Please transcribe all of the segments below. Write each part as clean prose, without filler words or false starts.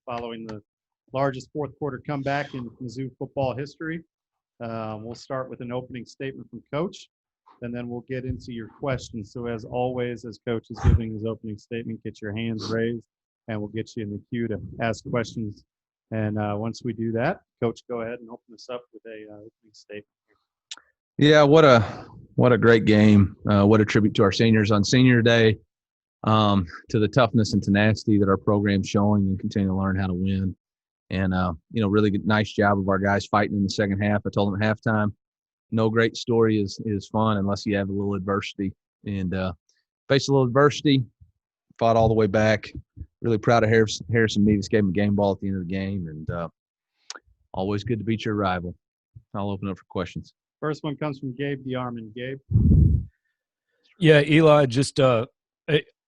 following the largest fourth quarter comeback in Mizzou football history. We'll start with an opening statement from Coach, and then we'll get into your questions. So as always, as Coach is giving his opening statement, get your hands raised, and we'll get you in the queue to ask questions. And once we do that, Coach, go ahead and open us up with a opening statement. Yeah, what a great game. What a tribute to our seniors on Senior Day, to the toughness and tenacity that our program's showing and continue to learn how to win. And, really good, nice job of our guys fighting in the second half. I told them at halftime, no great story is fun unless you have a little adversity. And faced a little adversity, fought all the way back. Really proud of Harrison Mevis, gave him a game ball at the end of the game. And always good to beat your rival. I'll open up for questions. First one comes from Gabe DeArmond. Gabe? Yeah, Eli, just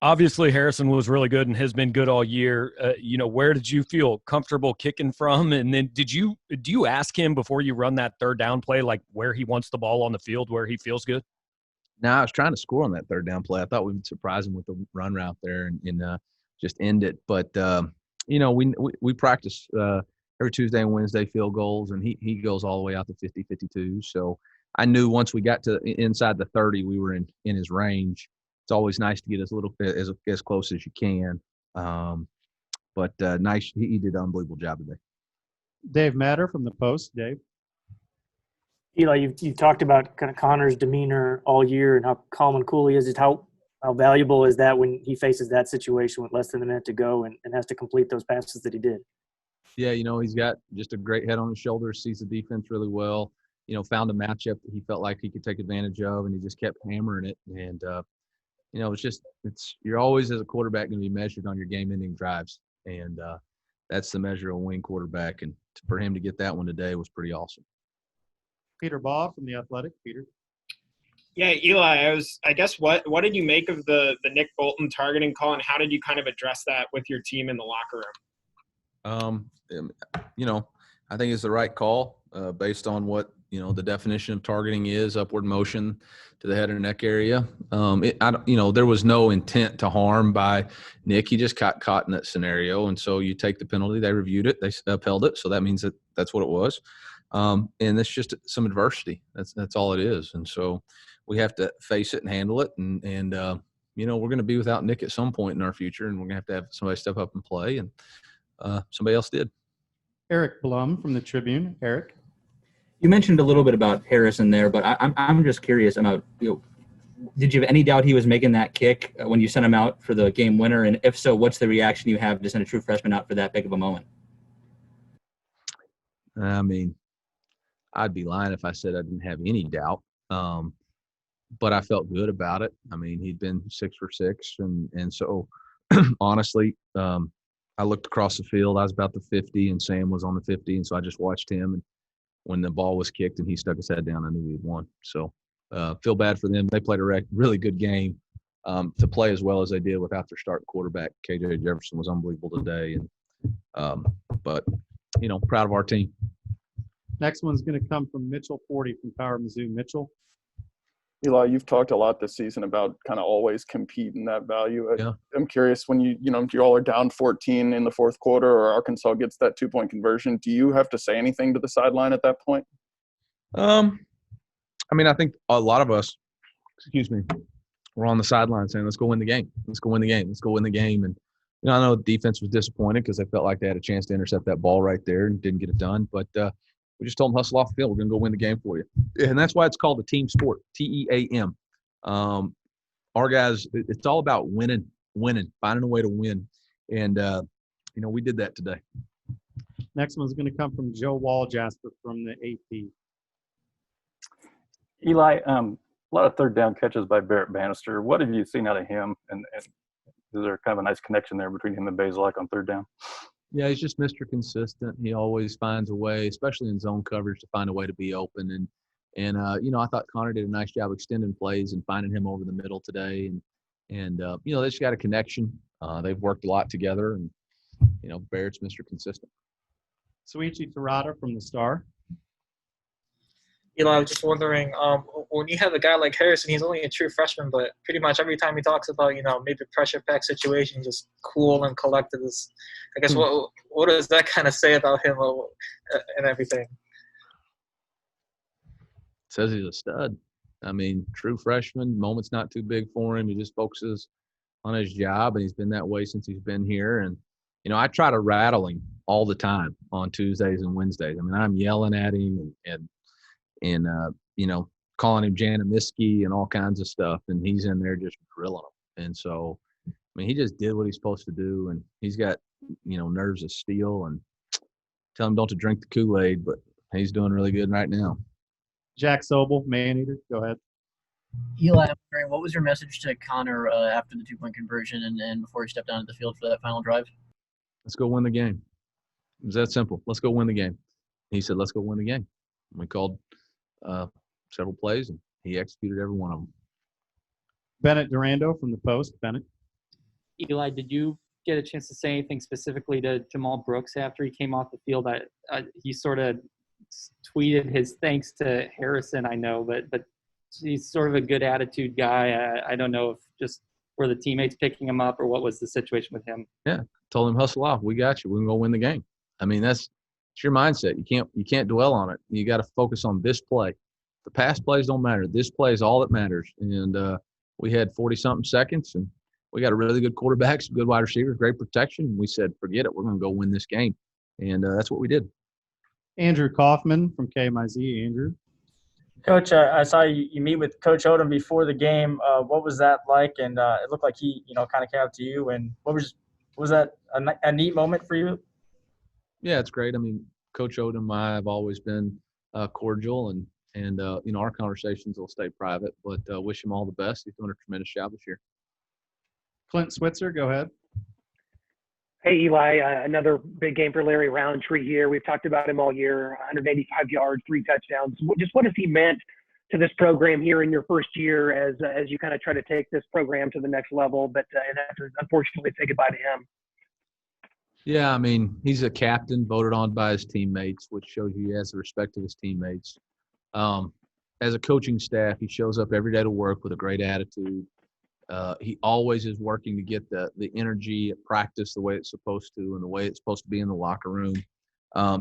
obviously Harrison was really good and has been good all year. Where did you feel comfortable kicking from? And then do you ask him before you run that third down play, like where he wants the ball on the field, where he feels good? No, I was trying to score on that third down play. I thought we would surprise him with the run route there and just end it. But, we practice every Tuesday and Wednesday field goals, and he goes all the way out to 50, 52. So I knew once we got to inside the 30, we were in his range. It's always nice to get as little as close as you can. But nice, he did an unbelievable job today. Dave Matter from the Post. Dave? Eli, you talked about kind of Connor's demeanor all year and how calm and cool he is. Just how valuable is that when he faces that situation with less than a minute to go and has to complete those passes that he did? Yeah, he's got just a great head on his shoulders, sees the defense really well, found a matchup that he felt like he could take advantage of, and he just kept hammering it. And, you're always as a quarterback going to be measured on your game-ending drives. And that's the measure of a winning quarterback. And for him to get that one today was pretty awesome. Peter Baugh from The Athletic. Peter? Yeah, Eli, I guess what did you make of the Nick Bolton targeting call, and how did you kind of address that with your team in the locker room? I think it's the right call based on what, the definition of targeting is, upward motion to the head or neck area. There was no intent to harm by Nick. He just got caught in that scenario. And so you take the penalty. They reviewed it. They upheld it. So that means that's what it was. And it's just some adversity. That's all it is. And so we have to face it and handle it. And we're going to be without Nick at some point in our future, and we're going to have somebody step up and play. And somebody else did. Eric Blum from the Tribune. Eric? You mentioned a little bit about Harrison there, but I'm just curious about, did you have any doubt he was making that kick when you sent him out for the game winner? And if so, what's the reaction you have to send a true freshman out for that big of a moment? I mean, I'd be lying if I said I didn't have any doubt. But I felt good about it. I mean, he'd been 6 for 6. And so, honestly, I looked across the field. I was about the 50, and Sam was on the 50. And so I just watched him. And when the ball was kicked and he stuck his head down, I knew we'd won. So feel bad for them. They played a really good game. To play as well as they did without their starting quarterback. KJ Jefferson was unbelievable today. And but, proud of our team. Next one's going to come from Mitchell Forty from Power Mizzou. Mitchell? Eli, you've talked a lot this season about kind of always competing that value. Yeah. I'm curious, when you all are down 14 in the fourth quarter, or Arkansas gets that 2-point conversion, do you have to say anything to the sideline at that point? I think a lot of us, we're on the sideline saying, let's go win the game. Let's go win the game. Let's go win the game. And, I know the defense was disappointed because they felt like they had a chance to intercept that ball right there and didn't get it done. But we just told them, hustle off the field. We're going to go win the game for you. And that's why it's called a team sport, TEAM. Our guys, it's all about winning, finding a way to win. And, we did that today. Next one's going to come from Joe Walljasper from the AP. Eli, a lot of third down catches by Barrett Bannister. What have you seen out of him? And is there kind of a nice connection there between him and Bazelak on third down? Yeah, he's just Mr. Consistent. He always finds a way, especially in zone coverage, to find a way to be open. And I thought Connor did a nice job extending plays and finding him over the middle today. And they just got a connection. They've worked a lot together. And, Barrett's Mr. Consistent. Suichi Terada from the Star. I was just wondering, when you have a guy like Harrison, he's only a true freshman, but pretty much every time he talks about, maybe pressure-packed situation, just cool and collected. I guess what does that kind of say about him and everything? Says he's a stud. I mean, true freshman, moment's not too big for him. He just focuses on his job, and he's been that way since he's been here. And, I try to rattle him all the time on Tuesdays and Wednesdays. I mean, I'm yelling at him and calling him Janamiski and all kinds of stuff, and he's in there just drilling him. And so, I mean, he just did what he's supposed to do, and he's got, nerves of steel. And tell him don't to drink the Kool-Aid, but he's doing really good right now. Jack Sobel, Maneater, go ahead. Eli, I'm wondering, what was your message to Connor after the 2-point conversion and before he stepped onto the field for that final drive? Let's go win the game. It was that simple. Let's go win the game. He said, let's go win the game. And we called several plays, and he executed every one of them. Bennett Durando from the Post. Bennett. Eli, did you get a chance to say anything specifically to Jamal Brooks after he came off the field? He sort of tweeted his thanks to Harrison, I know, but he's sort of a good attitude guy. I don't know if just were the teammates picking him up or what was the situation with him. Yeah, told him hustle off. We got you. We're gonna go win the game. I mean, it's your mindset. You can't dwell on it. You got to focus on this play. The past plays don't matter. This play is all that matters. And we had 40-something seconds, and we got a really good quarterback, some good wide receivers, great protection. And we said, forget it. We're going to go win this game. And that's what we did. Andrew Kaufman from KMIZ. Andrew. Coach, I saw you meet with Coach Odom before the game. What was that like? And it looked like he, kind of came up to you. And was that a neat moment for you? Yeah, it's great. I mean, Coach Odom and I have always been cordial, and our conversations will stay private. But wish him all the best. He's doing a tremendous job this year. Clint Switzer, go ahead. Hey, Eli, another big game for Larry Roundtree here. We've talked about him all year, 185 yards, 3 touchdowns. Just what has he meant to this program here in your first year as you kind of try to take this program to the next level, but and have to unfortunately say goodbye to him? Yeah, I mean, he's a captain voted on by his teammates, which shows you he has the respect of his teammates. As a coaching staff, he shows up every day to work with a great attitude. He always is working to get the energy at practice the way it's supposed to and the way it's supposed to be in the locker room.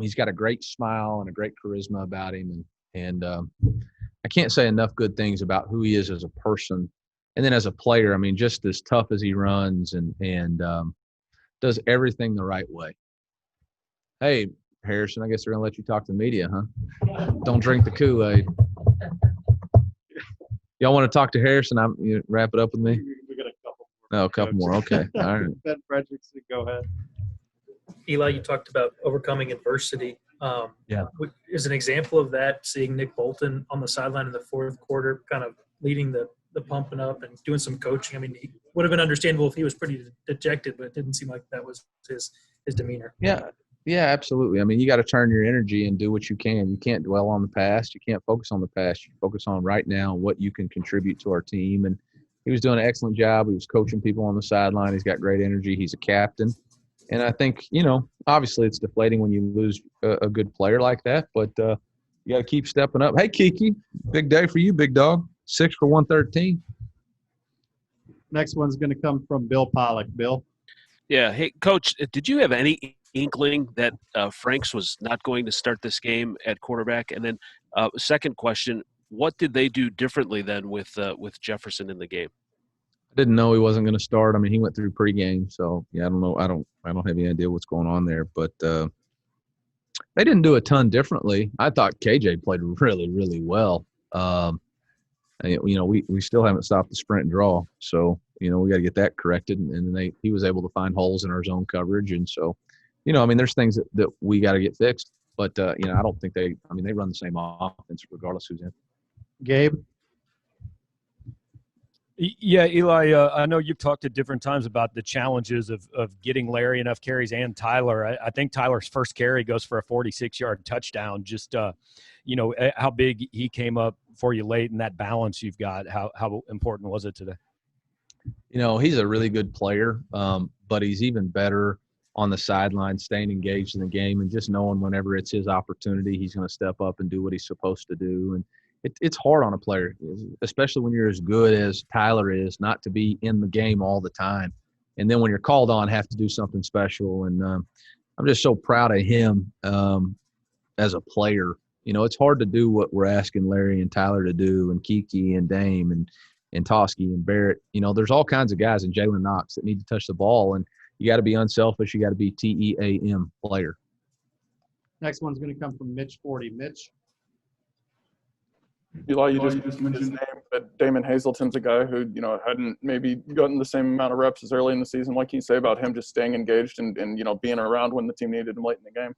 He's got a great smile and a great charisma about him. And I can't say enough good things about who he is as a person. And then as a player, I mean, just as tough as he runs and does everything the right way. Hey, Harrison, I guess they're going to let you talk to the media, huh? Don't drink the Kool-Aid. Y'all want to talk to Harrison? Wrap it up with me? We got a couple more. No, a couple more. Okay. All right. Ben Frederickson, go ahead. Eli, you talked about overcoming adversity. Yeah. As an example of that, seeing Nick Bolton on the sideline in the fourth quarter, kind of leading the pumping up and doing some coaching. I mean, he would have been understandable if he was pretty dejected, but it didn't seem like that was his demeanor. Yeah, absolutely. I mean, you got to turn your energy and do what you can. You can't dwell on the past. You can't focus on the past. You focus on right now what you can contribute to our team. And he was doing an excellent job. He was coaching people on the sideline. He's got great energy. He's a captain. And I think, obviously it's deflating when you lose a good player like that, but you got to keep stepping up. Hey, Kiki, big day for you, big dog. 6 for 113. Next one's going to come from Bill Pollock. Bill. Yeah. Hey, Coach, did you have any inkling that Franks was not going to start this game at quarterback? And then second question, what did they do differently then with Jefferson in the game? I didn't know he wasn't going to start. I mean, he went through pregame, so yeah, I don't know. I don't have any idea what's going on there, but they didn't do a ton differently. I thought KJ played really, really well. We still haven't stopped the sprint and draw, so we got to get that corrected. And then he was able to find holes in our zone coverage, and so there's things that we got to get fixed. But I don't think they run the same offense regardless who's in. Gabe. Yeah, Eli, I know you've talked at different times about the challenges of getting Larry enough carries and Tyler. I think Tyler's first carry goes for a 46-yard touchdown. Just, how big he came up for you late and that balance you've got, how important was it today? He's a really good player, but he's even better on the sideline, staying engaged in the game, and just knowing whenever it's his opportunity, he's going to step up and do what he's supposed to do. And it's hard on a player, especially when you're as good as Tyler is, not to be in the game all the time. And then when you're called on, have to do something special. And I'm just so proud of him as a player. You know, it's hard to do what we're asking Larry and Tyler to do, and Kiki and Dame and Toski and Barrett. You know, there's all kinds of guys, and Jalen Knox, that need to touch the ball. And you got to be unselfish. You got to be TEAM player. Next one's going to come from Mitch 40. Mitch. Eli, you just mentioned his name, but Damon Hazelton's a guy who, you know, hadn't maybe gotten the same amount of reps as early in the season. What can you say about him just staying engaged and you know, being around when the team needed him late in the game?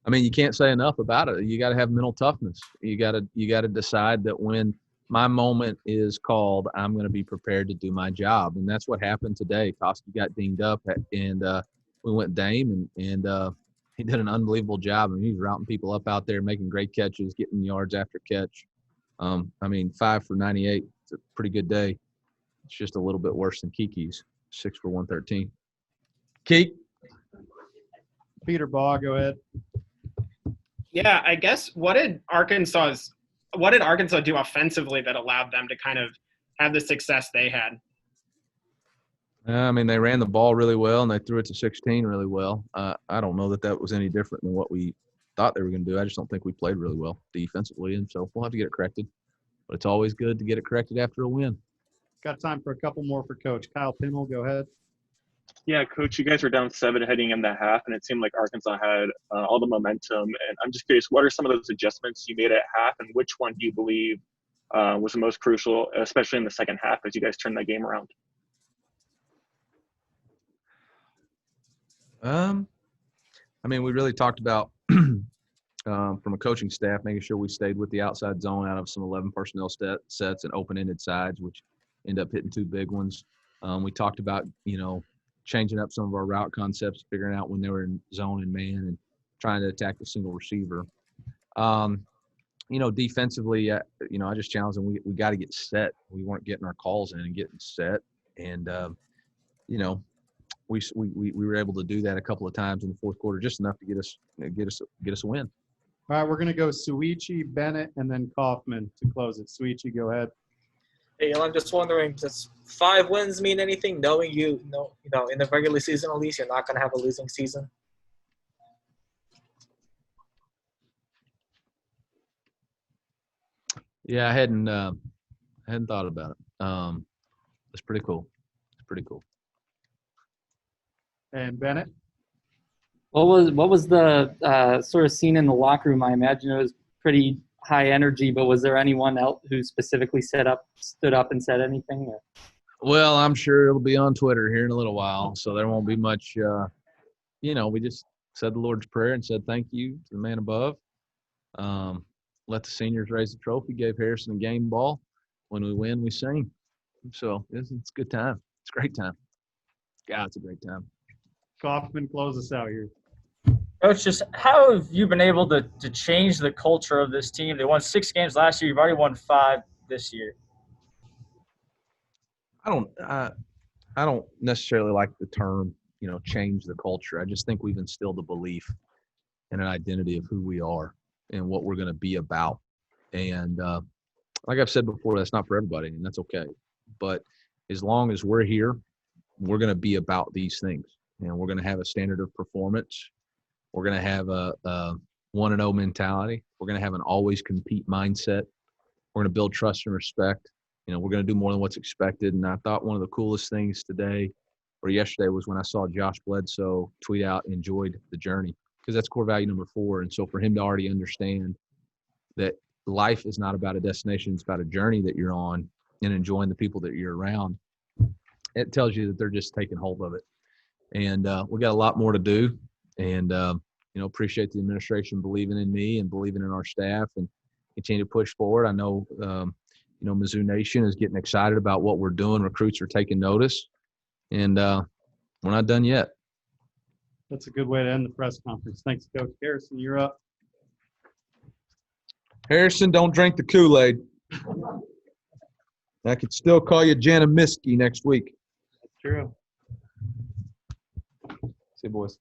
I mean, you can't say enough about it. You got to have mental toughness. You got to decide that when my moment is called, I'm going to be prepared to do my job. And that's what happened today. Toski got dinged up, and we went Dame, and he did an unbelievable job. I mean, he's routing people up out there, making great catches, getting yards after catch. I mean, 5 for 98. It's a pretty good day. It's just a little bit worse than Kiki's, 6 for 113. Keek. Peter Baugh, go ahead. Yeah, I guess what did Arkansas do offensively that allowed them to kind of have the success they had? I mean, they ran the ball really well, and they threw it to 16 really well. I don't know that was any different than what we thought they were going to do. I just don't think we played really well defensively, and so we'll have to get it corrected. But it's always good to get it corrected after a win. Got time for a couple more for Coach. Kyle Pinnell, go ahead. Yeah, Coach, you guys were down 7 heading in the half, and it seemed like Arkansas had all the momentum. And I'm just curious, what are some of those adjustments you made at half, and which one do you believe was the most crucial, especially in the second half, as you guys turned that game around? I mean, we really talked about from a coaching staff, making sure we stayed with the outside zone out of some 11 personnel sets and open-ended sides, which end up hitting 2 big ones. We talked about, you know, changing up some of our route concepts, figuring out when they were in zone and man, and trying to attack the single receiver. You know, defensively, you know, I just challenged them. We got to get set. We weren't getting our calls in and getting set. And, you know, we were able to do that a couple of times in the fourth quarter, just enough to get us a win. All right, we're going to go Suichi, Bennett, and then Kaufman to close it. Suichi, go ahead. Hey, I'm just wondering, does 5 wins mean anything? Knowing you know, in the regular season at least, you're not going to have a losing season. Yeah, I hadn't thought about it. It's pretty cool. And Bennett? What was the sort of scene in the locker room? I imagine it was pretty high energy, but was there anyone else who specifically stood up and said anything? Or? Well, I'm sure it'll be on Twitter here in a little while, so there won't be much. You know, we just said the Lord's Prayer and said thank you to the man above. Let the seniors raise the trophy, gave Harrison a game ball. When we win, we sing. So it's a good time. It's a great time. God, it's a great time. Kaufman, close us out here. Coach, just how have you been able to change the culture of this team? They won 6 games last year. You've already won 5 this year. I don't necessarily like the term, you know, change the culture. I just think we've instilled a belief and an identity of who we are and what we're going to be about. And like I've said before, that's not for everybody, and that's okay. But as long as we're here, we're going to be about these things. And we're going to have a standard of performance. We're going to have a 1-0 mentality. We're going to have an always compete mindset. We're going to build trust and respect. You know, we're going to do more than what's expected. And I thought one of the coolest things today or yesterday was when I saw Josh Bledsoe tweet out, enjoyed the journey, because that's core value number 4. And so for him to already understand that life is not about a destination, it's about a journey that you're on and enjoying the people that you're around, it tells you that they're just taking hold of it. And we got a lot more to do. And, you know, appreciate the administration believing in me and believing in our staff and continue to push forward. I know, you know, Mizzou Nation is getting excited about what we're doing. Recruits are taking notice. And we're not done yet. That's a good way to end the press conference. Thanks, Coach. Harrison, you're up. Harrison, don't drink the Kool-Aid. I could still call you Jana Miskey next week. That's true. See you, boys.